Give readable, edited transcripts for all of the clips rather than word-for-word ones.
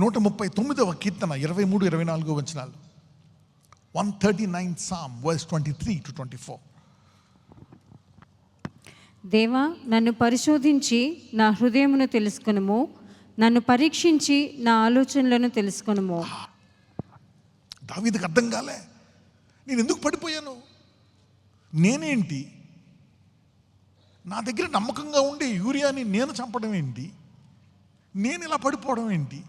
139వ కీర్తన 23-24 వచనాలు. 139 Psalm verse 23-24. దేవా, నన్ను పరిశోధించి నా హృదయమును తెలుసుకొనుము, నన్ను పరీక్షించి నా ఆలోచనలను తెలుసుకొనుము. దావీదుకు అర్థం కాలే, నేను ఎందుకు పడిపోయాను, నేనేంటి, నా దగ్గర నమ్మకంగా ఉండే యూరియాని నేను చంపడం ఏంటి, నేను ఇలా పడిపోవడం ఏంటి,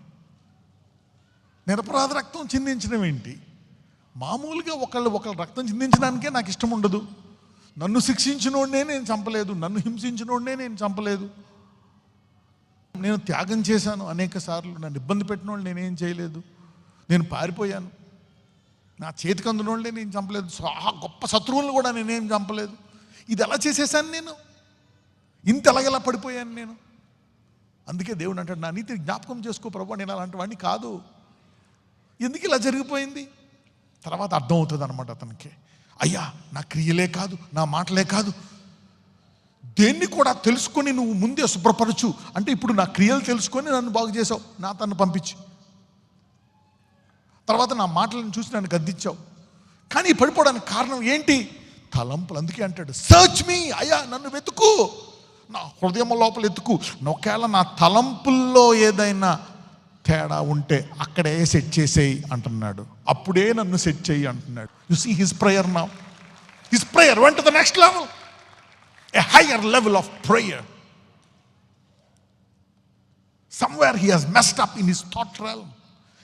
నిరపరాధ రక్తం చిందించడం ఏంటి. మామూలుగా ఒకళ్ళు రక్తం చిందించడానికే నాకు ఇష్టం ఉండదు. నన్ను శిక్షించినోడినే నేను చంపలేదు, నన్ను హింసించినోడినే నేను చంపలేదు. నేను త్యాగం చేశాను అనేక సార్లు, నన్ను ఇబ్బంది పెట్టిన వాళ్ళు నేనేం చేయలేదు, నేను పారిపోయాను, నా చేతికి అందునోళ్ళే నేను చంపలేదు, గొప్ప శత్రువులను కూడా నేనేం చంపలేదు. ఇది ఎలా చేసేసాను నేను, ఇంత ఎలాగెలా పడిపోయాను నేను. అందుకే దేవుడు అంటాడు, నా నీతిని జ్ఞాపకం చేసుకో ప్రభు, నేను అలాంటి వాడిని కాదు, ఎందుకు ఇలా జరిగిపోయింది. తర్వాత అర్థమవుతుంది అనమాట అతనికి, అయ్యా నా క్రియలే కాదు, నా మాటలే కాదు, దేన్ని కూడా తెలుసుకొని నువ్వు ముందే శుభ్రపరచు అంటే, ఇప్పుడు నా క్రియలు తెలుసుకొని నన్ను బాగు చేసావు, నా తను పంపించి, తర్వాత నా మాటలను చూసి నన్ను గద్దించావు. కానీ పడిపోవడానికి కారణం ఏంటి, తలంపులు. అందుకే అంటాడు, సర్చ్ మీ, అయ్యా నన్ను వెతుకు, నా హృదయం లోపల ఎత్తుకు, ఒకవేళ నా తలంపుల్లో ఏదైనా తేడా ఉంటే అక్కడే సెట్ చేసేయి అంటున్నాడు, అప్పుడే నన్ను సెట్ చేయి అంటున్నాడు. You see his prayer now, his prayer went to the next level, a higher level of prayer. Somewhere he has messed up in his thought realm,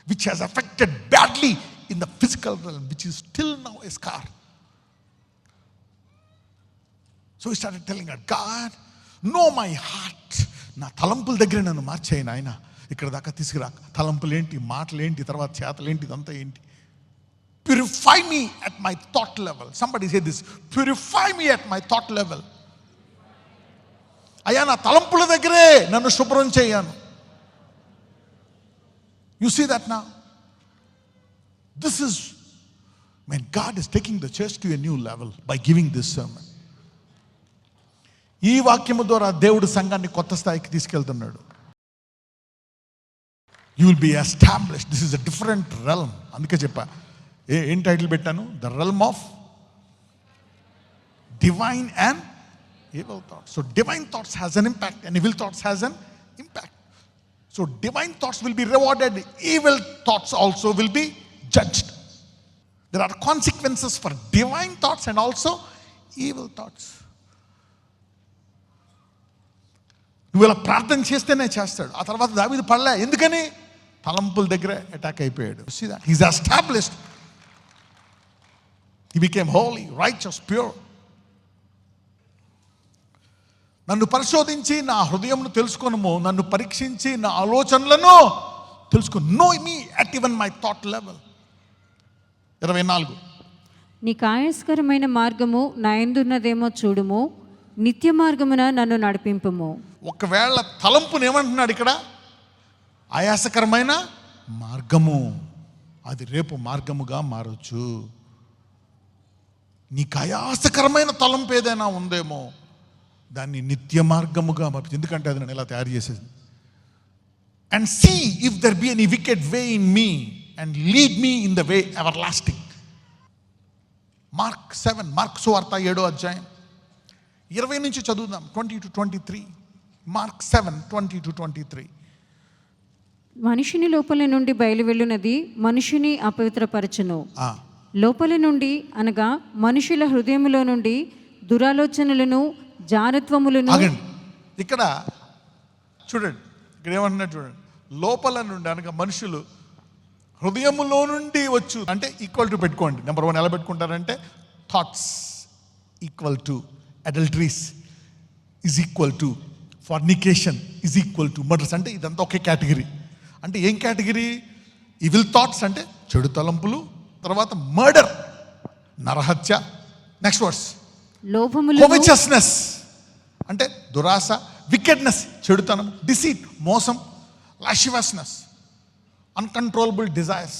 which has affected badly in the physical realm, which is still now a scar. So he started telling God, God, know my heart. నా తలంపుల దగ్గర నన్ను మార్చేయి నాయన, ఇక్కడ దాకా తీసుకురా. తలంపులు ఏంటి, మాటలు ఏంటి, తర్వాత చేతలు ఏంటి, ఇదంతా ఏంటి. Purify me at my thought level. Somebody say this, purify me at my thought level. అయ్యా నా తలంపుల దగ్గరే నన్ను శుభ్రం చేయాను. You see that now? This is when God is taking the church to a new level by giving this sermon. ఈ వాక్యము ద్వారా దేవుడు సంఘాన్ని కొత్త స్థాయికి తీసుకెళ్తున్నాడు. You will be established. This is a different realm. అందుకే చెప్పా, ఏం టైటిల్ పెట్టాను, the realm of divine and evil thoughts. So divine thoughts has an impact and evil thoughts has an impact. So divine thoughts will be rewarded, evil thoughts also will be judged. There are consequences for divine thoughts and also evil thoughts. నువ్వు ఇలా ప్రార్థన చేస్తేనే చేస్తాడు. ఆ తర్వాత దావీదు పడలే, ఎందుకని, తలంపుల దగ్గర అటాక్ అయిపోయాడు. See that? He's established. He became holy, righteous, pure. నన్ను పరిశోధించి నా హృదయంను తెలుసుకొనుము, నన్ను పరీక్షించి నా ఆలోచనలను తెలుసుకో. Know me at even my thought level. 24 నీకు ఆయాస్కరమైన మార్గము నా యందున్నదేమో చూడుము, నిత్య మార్గమున నన్ను నడిపింపుము. ఒకవేళ తలంపును ఏమంటున్నాడు ఇక్కడ, ఆయాసకరమైన మార్గము, అది రేపు మార్గముగా మారచ్చు. నీకు ఆయాసకరమైన తలంపు ఏదైనా ఉందేమో దాన్ని నిత్య మార్గముగా మార్చు. ఎందుకంటే అది నన్ను ఇలా తయారు చేసేది. And see if there be any wicked way in me and lead me in the way everlasting. Mark 7, Mark సువార్త 7వ అధ్యాయం 20 నుంచి చదువుదాం, 20-23. మార్క్ 7, 20-23. మనుషుని లోపల నుండి బయలువెళ్ళునది మనుషుని అపవిత్రపరచును. లోపల నుండి అనగా మనుషుల హృదయములో నుండి దురాలోచనలను, జారత్వములను. ఇక్కడ చూడండి, ఇక్కడ ఏమంటున్నాడు చూడండి, లోపల నుండి అనగా మనుషులు హృదయములో నుండి వచ్చు అంటే ఈక్వల్ టు పెట్టుకోండి. నెంబర్ 1 ఎలా పెట్టుకుంటారంటే, thoughts equal to adulteries is equal to fornication is equal to murders. అంటే ఇదంతా ఒకే కేటగిరీ. అంటే ఏం కేటగిరీ, ఈవిల్ థాట్స్ అంటే చెడు తలంపులు, తర్వాత మర్డర్ నరహత్య, నెక్స్ట్ వర్డ్స్ కోవిచస్నెస్ అంటే దురాశ, వికెడ్నెస్ చెడుతనం, డిసీట్ మోసం, లాషివస్నెస్ అన్కంట్రోలబుల్ డిజైర్స్,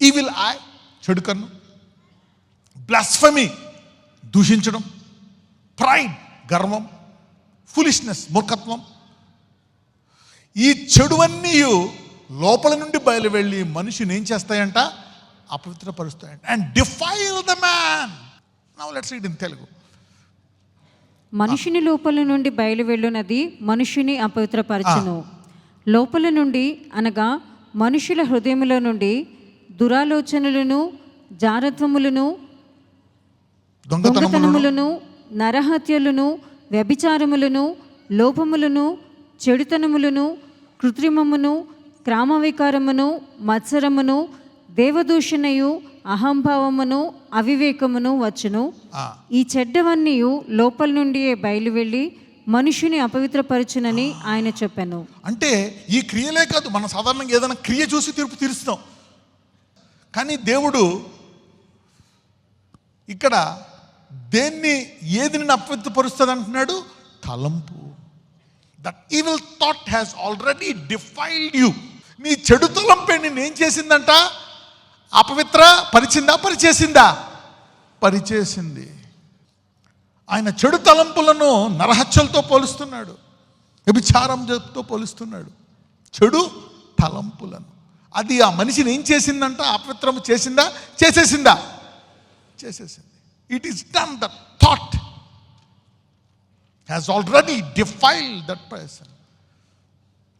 ఈవిల్ ఐ చెడు కన్ను, బ్లాస్ఫెమీ దూషించడం, ప్రైడ్ గర్వం, ఫులిష్నెస్ మూర్ఖత్వం. ఈ చెడువన్నీ లోపల నుండి బయలు వెళ్ళి మనిషిని ఏం చేస్తాయంట? అపవిత్రపరుస్తాయంట. And defile the man. Now let's read in Telugu. మనుషుని లోపల నుండి బయలు వెళ్ళునది మనుషుని అపవిత్రపరచును. లోపల నుండి అనగా మనుషుల హృదయములో నుండి దురాలోచనలను, జారత్వములను, దొంగతనములను, నరహత్యలను, వ్యభిచారములను, లోపములను, చెడుతనములను, కృత్రిమమును, క్రామవికారమును, మత్సరమును, దేవదూషణయు, అహంభావమును, అవివేకమును వచ్చును. ఈ చెడ్డవన్నీ లోపల నుండియే బయలు వెళ్ళి మనుషుని అపవిత్రపరచునని ఆయన చెప్పాను. అంటే ఈ క్రియలే కాదు, మనం సాధారణంగా ఏదైనా క్రియ చూసి తీర్పు తీరుస్తాం. కానీ దేవుడు ఇక్కడ ఏది నిన్ను అపవిత్రపరుస్తుంది అంటున్నాడు? తలంపు. That evil thought has already defiled you. నీ చెడు తలంపే నిన్ను ఏం చేసిందంట? అపవిత్ర పరిచేసిందా? పరిచేసింది. ఆయన చెడు తలంపులను నరహత్యలతో పోలుస్తున్నాడు, వ్యభిచారంతో పోలుస్తున్నాడు. చెడు తలంపులను. అది ఆ మనిషిని ఏం చేసిందంట? అపవిత్రము చేసిందా? చేసేసింది. It is done. The thought has already defiled that person.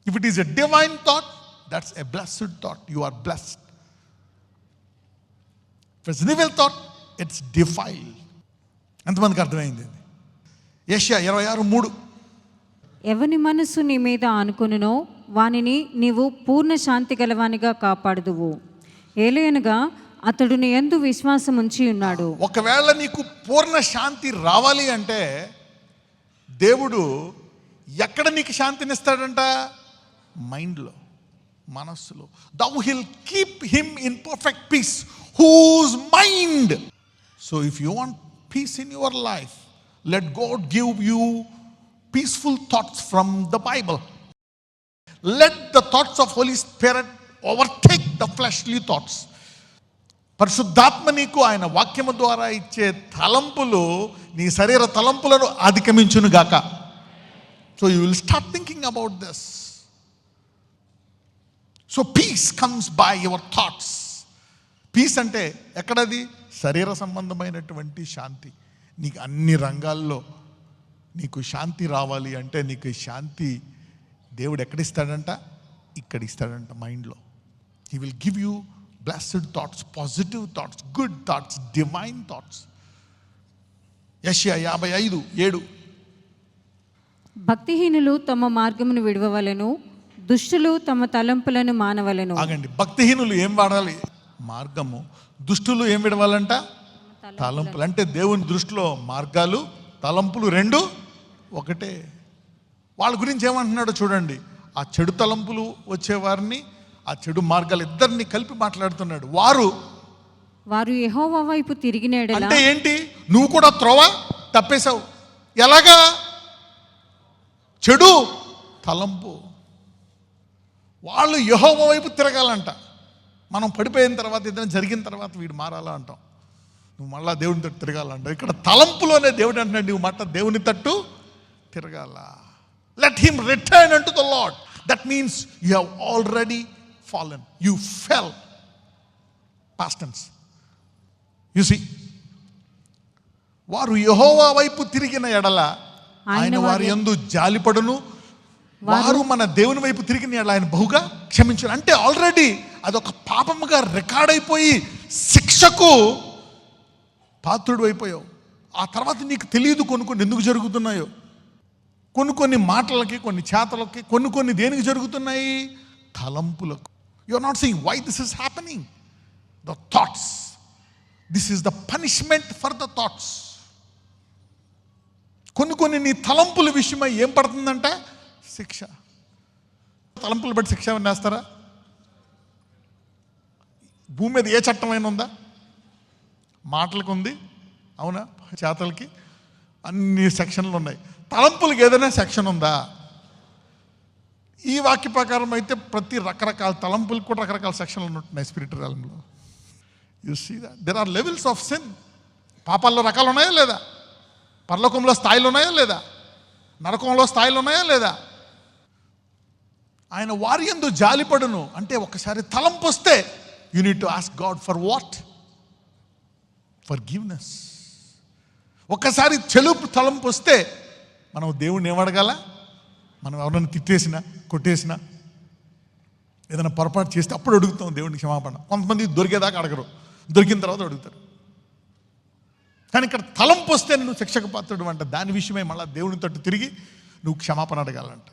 If it is a divine thought, that's a blessed thought. You are blessed. If it's evil thought, it's defiled. ఎంతమందికి అర్థమైంది? యెషయా 26:3. ఎవని మనస్సు నీ మీద ఆనుకొనునో వానిని నీవు పూర్ణ శాంతి గలవానిగా కాపాడుదువు. ఏలయనగా అతడు నీ యందు విశ్వాసం ఉంచి ఉన్నాడు. ఒకవేళ నీకు పూర్ణ శాంతి రావాలి అంటే దేవుడు ఎక్కడ నీకు శాంతినిస్తాడంట? మైండ్లో, మనస్సులో. Thou will keep him in perfect peace whose mind. So if you want peace in your life, let God give you peaceful thoughts from the Bible. Let the thoughts of Holy Spirit overtake the fleshly thoughts. పరిశుద్ధాత్మ నీకు ఆయన వాక్యము ద్వారా ఇచ్చే తలంపులు నీ శరీర తలంపులను అధిగమించును గాక. So you will start thinking about this. So peace comes by your thoughts. Peace అంటే ఎక్కడది? శరీర సంబంధమైనటువంటి శాంతి. నీకు అన్ని రంగాల్లో నీకు శాంతి రావాలి అంటే నీకు శాంతి దేవుడు ఎక్కడిస్తాడంట? ఇక్కడ ఇస్తాడంట, మైండ్లో. He will give you blessed thoughts, positive thoughts, good thoughts, divine thoughts. యెషయా 55:7. భక్తిహీనులు తమ మార్గమును విడవవలెను, దుష్టులు తమ తలంపులను మానవలెను. ఆగండి. భక్తిహీనులు ఏం వాడాలి? మార్గము. దుష్టులు ఏం విడవాలంట? తలంపులు. అంటే దేవుని దృష్టిలో మార్గాలు, తలంపులు రెండు ఒకటే. వాళ్ళ గురించి ఏమంటున్నాడో చూడండి. ఆ చెడు తలంపులు వచ్చేవారిని, ఆ చెడు మార్గాలు ఇద్దరిని కలిపి మాట్లాడుతున్నాడు. వారు యెహోవా వైపు తిరిగిన యెడల. అంటే ఏంటి? నువ్వు కూడా త్రోవ తప్పేశావు. ఎలాగా? చెడు తలంపు. వాళ్ళు యెహోవా వైపు తిరగాలంట. మనం పడిపోయిన తర్వాత, ఏదైనా జరిగిన తర్వాత వీడు మారాలా అంటాం. నువ్వు మళ్ళా దేవుని తట్టు తిరగాలంట. ఇక్కడ తలంపులోనే దేవుడు అంటున్నాడు, నువ్వు మట్ట దేవుని తట్టు తిరగాల. Let him return unto the Lord. That means you have already fallen. You fell. Past tense. You see, వారు యెహోవా వైపు తిరిగిన ఎడల ఆయన వారి యందు జాలిపడును, వారు మన దేవుని వైపు తిరిగిన ఎడల ఆయన బహుగా క్షమించను. అంటే ఆల్రెడీ అదొక పాపముగా రికార్డ్ అయిపోయి శిక్షకు పాత్రుడు అయిపోయావు. ఆ తర్వాత నీకు తెలియదు కొన్ని ఎందుకు జరుగుతున్నాయో. కొన్ని మాటలకి, కొన్ని చేతలకి, కొన్ని దేనికి జరుగుతున్నాయి? తలంపులకు. You are not seeing why this is happening. The thoughts. This is the punishment for the thoughts. కొన్ని నీ తలంపుల విషయమై ఏం పడుతుందంట? శిక్ష. తలంపులు బట్టి శిక్ష ఏమన్నా వేస్తారా? భూమి మీద ఏ చట్టమైనా ఉందా? మాటలకు ఉంది, అవునా? చేతలకి అన్ని సెక్షన్లు ఉన్నాయి. తలంపులకి ఏదైనా సెక్షన్ ఉందా? ఈ వాక్య ప్రకారం అయితే ప్రతి రకరకాల తలంపులకు కూడా రకరకాల సెక్షన్లు ఉంటున్నాయి స్పిరిట్ realmలో. You see that there are levels of sin. పాపాల్లో రకాలు ఉన్నాయా లేదా? పరలోకంలో స్థాయిలు ఉన్నాయా లేదా? నరకంలో స్థాయిలు ఉన్నాయా లేదా? ఆయన వారి యందు జాలిపడును అంటే ఒకసారి తలంపు వస్తే you need to ask God for what? Forgiveness. ఒక్కసారి చెలుపు తలంపు వస్తే మనం దేవుణ్ణి ఏమడగాల? మనం ఎవరైనా తిట్టేసినా కొట్టేసినా ఏదైనా పొరపాటు చేస్తే అప్పుడు అడుగుతాం దేవుడిని క్షమాపణ. కొంతమంది దొరికేదాకా అడగరు, దొరికిన తర్వాత అడుగుతారు. కానీ ఇక్కడ తలంపు వస్తే నువ్వు శిక్షకు పాత్రుడు అంట. దాని విషయమై మళ్ళీ దేవుని తట్టు తిరిగి నువ్వు క్షమాపణ అడగాలంట.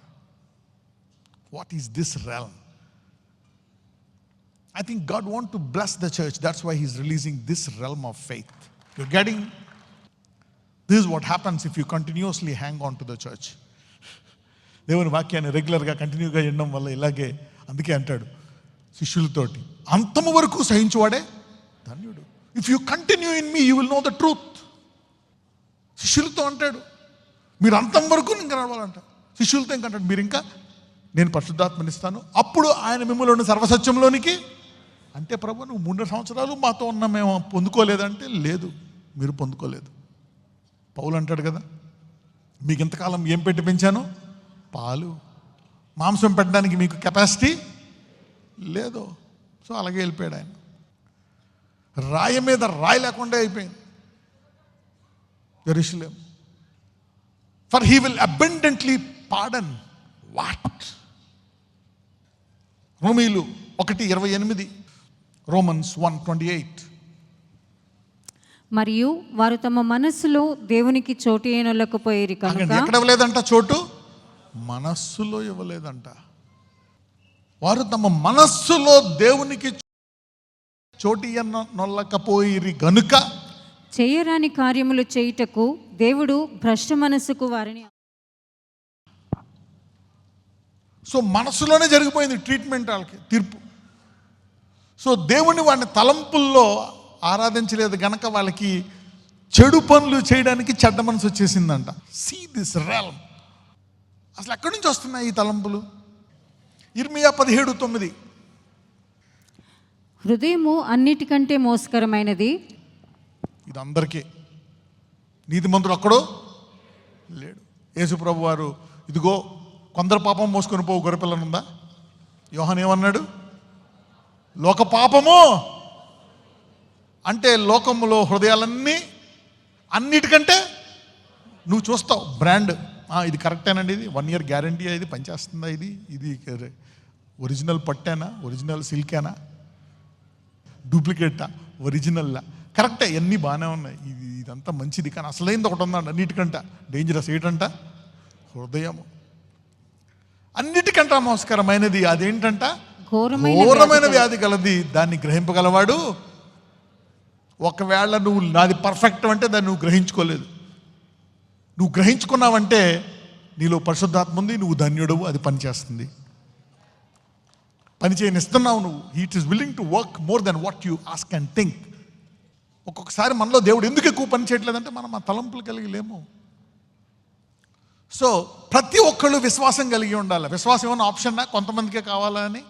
What is this realm? I think God wants to bless the church. That's why He's releasing this realm of faith. You're getting? This is what happens if you continuously hang on to the church. దేవుని వాక్యాన్ని రెగ్యులర్గా కంటిన్యూగా వినడం వల్ల ఇలాగే. అందుకే అంటాడు శిష్యులతోటి, అంతము వరకు సహించువాడే ధన్యుడు. If you continue in me you will know the truth. శిష్యులతో అంటాడు మీరు అంతం వరకు ఇంకా నడవాలంట. శిష్యులతో ఇంకంటాడు మీరు ఇంకా నేను పరిశుద్ధాత్మనిస్తాను, అప్పుడు ఆయన మిమ్మల్ని సర్వసత్యంలోనికి. అంటే ప్రభు నువ్వు 3 సంవత్సరాలు మాతో ఉన్న మేము పొందుకోలేదంటే లేదు, మీరు పొందుకోలేదు. పౌలు అంటాడు కదా, మీకు ఇంతకాలం ఏం పెట్టి పెంచాను? పాలు, మాంసం పెట్టడానికి మీకు కెపాసిటీ లేదు. సో అలాగే వెళ్ళిపోయాడు ఆయన. రాయి మీద రాయి లేకుండా అయిపోయింది యెరూషలేం. For he will abundantly pardon what? రోమీలు 1:28, రోమన్స్ 1:28. మరియు వారు తమ మనస్సులో దేవునికి చోటు ఏనొల్లకపోయిరి కనుక. ఎక్కడ ఇవ్వలేదంట చోటు? మనస్సులో ఇవ్వలేదంట. వారు తమ మనస్సులో దేవునికి చోటు నొల్లకపోయిరి గనుక చేయరాని కార్యములు చేయుటకు దేవుడు భ్రష్ట మనస్సుకు వారిని. సో మనస్సులోనే జరిగిపోయింది ట్రీట్మెంట్, వాళ్ళకి తీర్పు. సో దేవుని వాడిని తలంపుల్లో ఆరాధించలేదు గనక వాళ్ళకి చెడు పనులు చేయడానికి చెడ్డ మనసు వచ్చేసిందంట. See this realm. అసలు ఎక్కడి నుంచి వస్తున్నాయి ఈ తలంపులు? ఇర్మియా 17:9. హృదయము అన్నిటికంటే మోసకరమైనది. ఇది అందరికీ. నీతిమంతుడు ఒక్కడో లేడు. యేసు ప్రభు వారు ఇదిగో కొందరు పాపం మోసుకొని పోవు గొర్రెపిల్లనుందా? యోహాను ఏమన్నాడు? లోక పాపము అంటే లోకములో హృదయాలన్నీ అన్నిటికంటే నువ్వు చూస్తావు బ్రాండ్, ఇది కరెక్టేనండి, ఇది 1 year గ్యారంటీ, ఇది పనిచేస్తుందా, ఇది ఒరిజినల్ పట్టేనా, ఒరిజినల్ సిల్కేనా, డూప్లికేటా, ఒరిజినల్లా, కరెక్టే, అన్నీ బాగానే ఉన్నాయి, ఇదంతా మంచిది. కానీ అసలైంది ఒకటి ఉందంట అన్నిటికంట డేంజరస్. ఏంటంట? హృదయము. అన్నిటికంట మోసకరమైనది. అదేంటంట? ఘోరమైన వ్యాధి కలది. దాన్ని గ్రహింపగలవాడు. ఒకవేళ నువ్వు నాది పర్ఫెక్ట్ అంటే దాన్ని నువ్వు గ్రహించుకోలేదు. నువ్వు గ్రహించుకున్నావంటే నీలో పరిశుద్ధాత్మ ఉంది, నువ్వు ధన్యుడవు, అది పనిచేస్తుంది. పని చేయనిస్తున్నావు నువ్వు. It is willing to work more than what you ask and think. ఒక్కొక్కసారి మనలో దేవుడు ఎందుకు ఎక్కువ పని చేయట్లేదంటే మనం ఆ తలంపులు కలిగి లేము. సో ప్రతి ఒక్కళ్ళు విశ్వాసం కలిగి ఉండాలి. విశ్వాసం ఏమన్నా ఆప్షన్నా? కొంతమందికే కావాలా అని?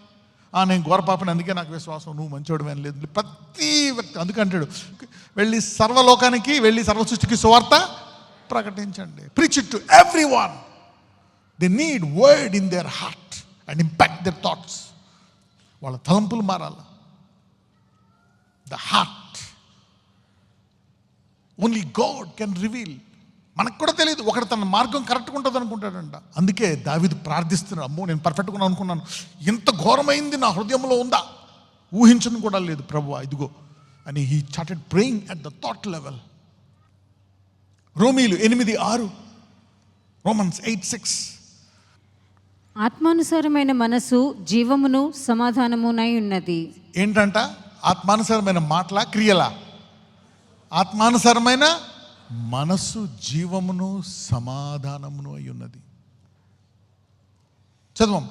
నేను ఘోరపాపని అందుకే నాకు విశ్వాసం, నువ్వు మంచోడు అని లేదు. ప్రతి వ్యక్తి అందుకంటాడు వెళ్ళి సర్వలోకానికి వెళ్ళి సర్వ సృష్టికి సువార్త ప్రకటించండి. Preach it to everyone. They need word in their heart and impact their thoughts. వాళ్ళ తలంపులు మారాల. The heart only God can reveal. మనకు కూడా తెలియదు. ఒకటి తన మార్గం కరెక్ట్గా ఉంటుంది అనుకుంటాడంట. అందుకే దావీదు ప్రార్థిస్తున్నాడు, అమ్మో నేను పర్ఫెక్ట్గా అనుకున్నాను, ఇంత ఘోరమైంది నా హృదయంలో ఉందా, ఊహించను కూడా లేదు ప్రభువా, ఇదిగో అని he started praying at the thought level. రోమీలు 8:6, రోమన్స్ 8:6. ఆత్మానుసారమైన మనసు జీవమును సమాధానమునై ఉన్నది. ఏంటంట? ఆత్మానుసారమైన మాటల క్రియల? ఆత్మానుసారమైన మనస్సు జీవమును సమాధానమును అయి ఉన్నది. చదవం.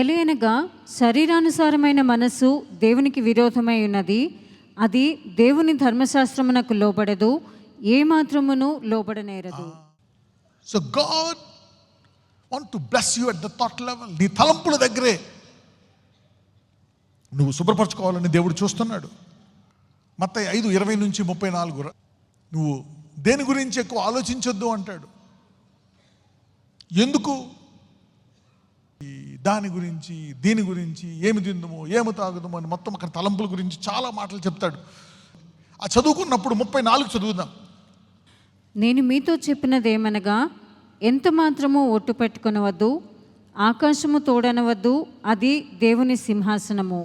ఎలయనగా శరీరానుసారమైన మనస్సు దేవునికి విరోధమై ఉన్నది, అది దేవుని ధర్మశాస్త్రమునకు లోబడదు, ఏ మాత్రమును లోబడనేరదు. So God want to bless you at the thought level. నీ తలంపుల దగ్గరే నువ్వు శుభ్రపరచుకోవాలని దేవుడు చూస్తున్నాడు. మత్తయి 5:20-34 నువ్వు దేని గురించి ఎక్కువ ఆలోచించొద్దు అంటాడు. ఎందుకు? దాని గురించి, దీని గురించి, ఏమి తిందుమో ఏమి తాగుదామో అని మొత్తం అక్కడ తలంపుల గురించి చాలా మాటలు చెప్తాడు. ఆ చదువుకున్నప్పుడు 34 చదువుదాం. నేను మీతో చెప్పినదేమనగా, ఎంత మాత్రము ఒట్టు పెట్టుకొనవద్దు, ఆకాశము తోడనవద్దు, అది దేవుని సింహాసనము.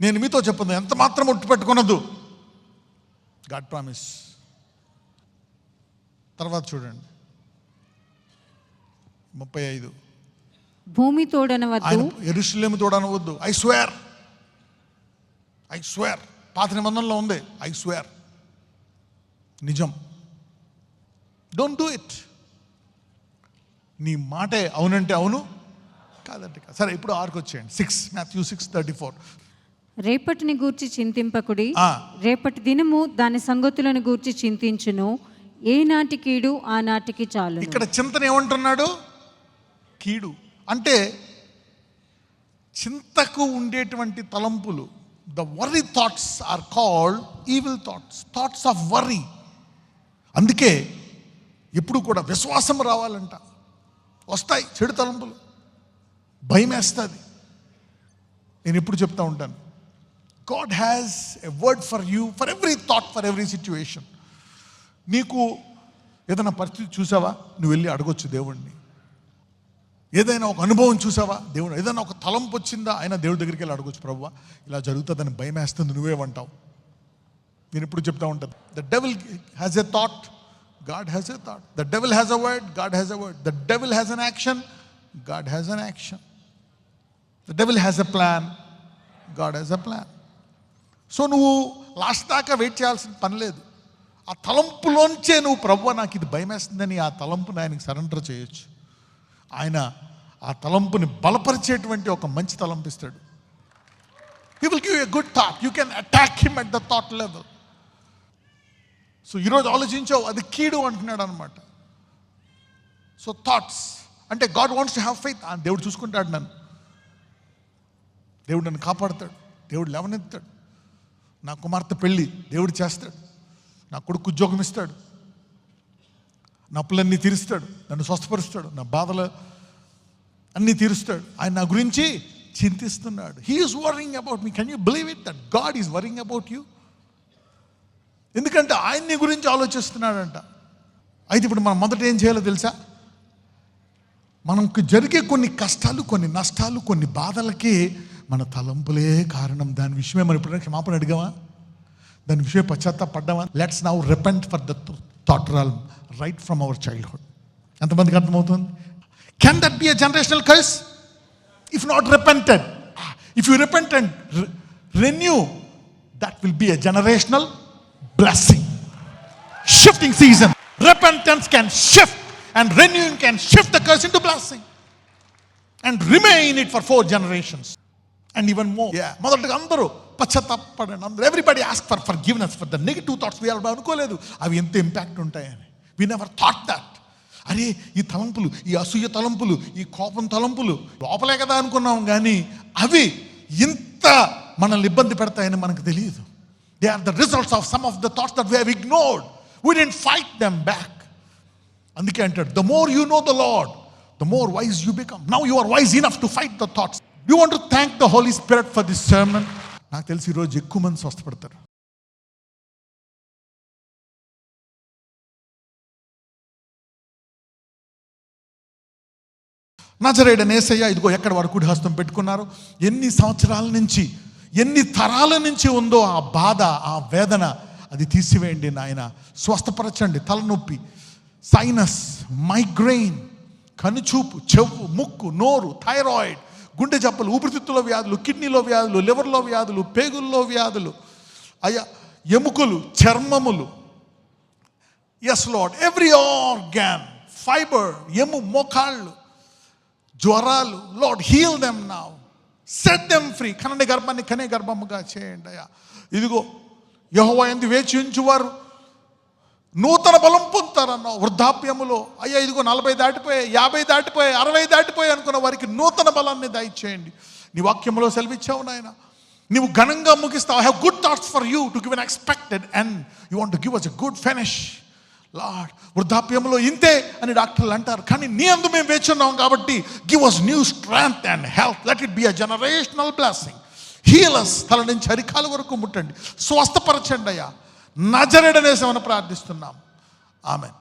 నేను మీతో చెప్పదు, ఎంత మాత్రం ఒట్టు పెట్టుకున్నదు, గాడ్ ప్రామిస్. తర్వాత చూడండి 35, భూమి తోడనవద్దు, యెరూషలేము తోడనవద్దు. ఐ స్వేర్ పాత నిబంధనలో ఉంది, ఐ స్వేర్, నిజం. Don't do it. నీ మాటే అవునంటే అవును, కాదంటే కాదు. సరే, ఇప్పుడు 6కి వచ్చేయండి. 6 Matthew 6:34. రేపటిని గూర్చి చింతింపకుడి, రేపటి దినము దాని సంగతులను గూర్చి చింతించును, ఏ నాటి కీడు ఆ నాటికి చాలు. ఇక్కడ చింతన ఏమంటున్నాడు? కీడు అంటే చింతకు ఉండేటువంటి తలంపులు. The worry thoughts are called evil thoughts of worry. అందుకే ఎప్పుడు కూడా విశ్వాసం రావాలంట. వస్తాయి చెడు తలంపులు, భయం వేస్తుంది. నేను ఎప్పుడు చెప్తా ఉంటాను, God has a word for you, for every thought, for every situation. నీకు ఏదైనా పరిస్థితి చూసావా, నువ్వు వెళ్ళి అడగొచ్చు దేవుణ్ణి. ఏదైనా ఒక అనుభవం చూసావా, దేవుడు ఏదైనా ఒక తలంపు వచ్చిందా, అయినా దేవుడి దగ్గరికి వెళ్ళి అడగొచ్చు, ప్రభువా ఇలా జరుగుతుందని భయం వేస్తుంది, నువ్వేమంటావు? నేను ఎప్పుడు చెప్తా ఉంటాను, the devil has a thought, God has a thought. The devil has a word, God has a word. The devil has an action, God has an action. The devil has a plan, God has a plan. So నువ్వు last దాకా wait చేయాల్సిన పని లేదు. ఆ తలంపులోంచే నువ్వు, ప్రభువా నాకు ఇది భయం వేస్తుందని ఆ తలంపుని ఆయనకి సరెండర్ చేయొచ్చు. ఆయన ఆ తలంపుని బలపరిచేటువంటి ఒక మంచి తలంపు ఇస్తాడు. He will give you a good thought. You can attack him at the thought level. So ఈరోజు ఆలోచించావు, అది కీడు అంటున్నాడు అనమాట. సో థాట్స్ అంటే God wants to have faith. దేవుడు చూసుకుంటాడు నన్ను, దేవుడు నన్ను కాపాడుతాడు, దేవుడు లేవనెత్తాడు, నా కుమార్తె పెళ్ళి దేవుడు చేస్తాడు, నా కొడుకు ఉద్యోగం ఇస్తాడు, నా అప్పులన్నీ తీరుస్తాడు, నన్ను స్వస్థపరుస్తాడు, నా బాధలు అన్నీ తీరుస్తాడు. ఆయన నా గురించి చింతిస్తున్నాడు. He is worrying about me. Can you believe it that God is worrying about you? ఎందుకంటే ఆయన నీ గురించి ఆలోచిస్తున్నాడంట. అయితే ఇప్పుడు మనం మొదట ఏం చేయాలో తెలుసా? మనకు జరిగే కొన్ని కష్టాలు, కొన్ని నష్టాలు, కొన్ని బాధలకి మన తలంపులే కారణం. దాని విషయమే మనం ఇప్పుడు క్షమాపణ అడిగామా? దాని విషయం పశ్చాత్తాపడ్డామా? Let's now repent for the thought realm right from our childhood. ఎంతమందికి అర్థమవుతుంది? Can that be a generational curse? If not repented, if you repent and renew, that will be a generational blessing. Shifting season. Repentance can shift and renewing can shift the curse into blessing and remain it for 4 generations and even more. మొదటగా అందరూ పశ్చాత్తాపడండి. అందరూ everybody ask for forgiveness for the negative thoughts. We are అనుకోలేదు అవి ఎంత impact ఉంటాయని. We never thought that. అరే ఈ తలంపులు, ఈ అసూయ తలంపులు, ఈ కోపం తలంపులు లోపలే కదా అనుకున్నాం, కానీ అవి ఇంత మనల్ని ఇబ్బంది పెడతాయని మనకు తెలియదు. They are the results of some of the thoughts that we have ignored. We didn't fight them back. అందుకే అంటాడు, the more you know the Lord, the more wise you become. Now you are wise enough to fight the thoughts. You want to thank the Holy Spirit for this sermon. నాకు తెలిసి ఈరోజు ఎక్కువ మంది స్వస్థపడతారు. నజరేయుడైన యేసయ్య ఇదిగో ఎక్కడ వాడు కుడి హస్తం పెట్టుకున్నారు. ఎన్ని సంవత్సరాల నుంచి, ఎన్ని తరాల నుంచి ఉందో ఆ బాధ, ఆ వేదన, అది తీసివేయండి నాయన. స్వస్థపరచండి. తలనొప్పి, సైనస్, మైగ్రెయిన్, కనుచూపు, చెవు, ముక్కు, నోరు, థైరాయిడ్, గుండె జబ్బులు, ఊపిరితిత్తుల వ్యాధులు, కిడ్నీలో వ్యాధులు, లివర్లో వ్యాధులు, పేగుల్లో వ్యాధులు, అయ్యా ఎముకలు, చర్మములు, yes Lord, every organ, fiber, మోకాళ్ళు, జ్వరాలు, Lord heal them now, set them free. కనని గర్భాన్ని కనే గర్భముగా చేయండి అయ్యా. ఇదిగో యెహోవా యందు వేచి ఉంచువారు నూతన బలం పొందుతారన్నావు. వృద్ధాప్యములో అయ్యా ఇదిగో 40 దాటిపోయాయి, 50 దాటిపోయాయి, 60 దాటిపోయాయి అనుకున్న వారికి నూతన బలాన్ని దయచేయండి. నీ వాక్యంలో సెలవిచ్చావు నాయన, నీవు ఘనంగా ముగిస్తావు. I have good thoughts for you to give unexpected and you want to give us a good finish. Lord వృద్ధాప్యంలో ఇంతే అని డాక్టర్లు అంటారు, కానీ నీ అందు మేము వేచున్నాం కాబట్టి give us new strength and health, let it be a generational blessing. Heal us, తల నుంచి అరికాల వరకు ముట్టండి, స్వస్థపరచండి అయ్యా, నజరేయుడనే ప్రార్థిస్తున్నాం. ఆమెన్.